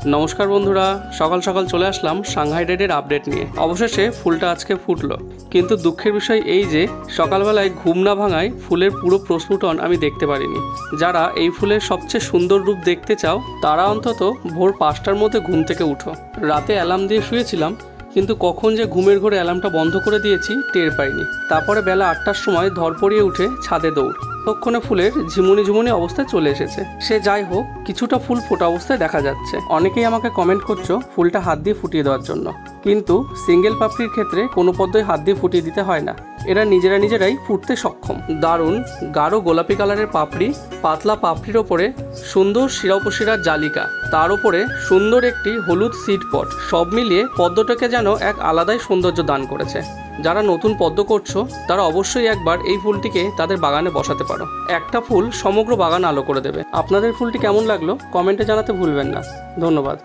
নমস্কার বন্ধুরা, সকাল সকাল চলে আসলাম সাংহাই রেডের আপডেট নিয়ে। অবশেষে ফুলটা আজকে ফুটলো, কিন্তু দুঃখের বিষয় এই যে সকালবেলায় ঘুম না ভাঙায় ফুলের পুরো প্রস্ফুটন আমি দেখতে পারিনি। যারা এই ফুলের সবচেয়ে সুন্দর রূপ দেখতে চাও তারা অন্তত ভোর 5টার মধ্যে ঘুম থেকে উঠো। রাতে অ্যালার্ম দিয়ে শুয়েছিলাম, কিন্তু কখন যে ঘুমের ঘোরে অ্যালার্মটা বন্ধ করে দিয়েছি টের পাইনি। তারপরে বেলা 8টার সময় ধরপড়িয়ে উঠে ছাদে দৌড়। ততক্ষণে ফুলের ঝিমুনি ঝিমুনি অবস্থায় চলে এসেছে। সে যাই হোক, কিছুটা ফুল ফোটা অবস্থায় দেখা যাচ্ছে। অনেকেই আমাকে কমেন্ট করছো ফুলটা হাত দিয়ে ফুটিয়ে দেওয়ার জন্য, কিন্তু সিঙ্গেল পাপড়ির ক্ষেত্রে কোনো পদ্মই হাত দিয়ে ফুটিয়ে দিতে হয় না, এরা নিজেরাই ফুটতে সক্ষম। দারুণ গাঢ় গোলাপি কালারের পাপড়ি, পাতলা পাপড়ির ওপরে সুন্দর শিরা জালিকা, তার উপরে সুন্দর একটি হলুদ সিড পট, সব মিলিয়ে পদ্মটাকে যেন এক আলাদাই সৌন্দর্য দান করেছে। যারা নতুন পদ্ম করছো তারা অবশ্যই একবার এই ফুলটিকে তাদের বাগানে বসাতে পারো। একটা ফুল সমগ্র বাগান আলো করে দেবে। আপনাদের ফুলটি কেমন লাগলো কমেন্টে জানাতে ভুলবেন না। ধন্যবাদ।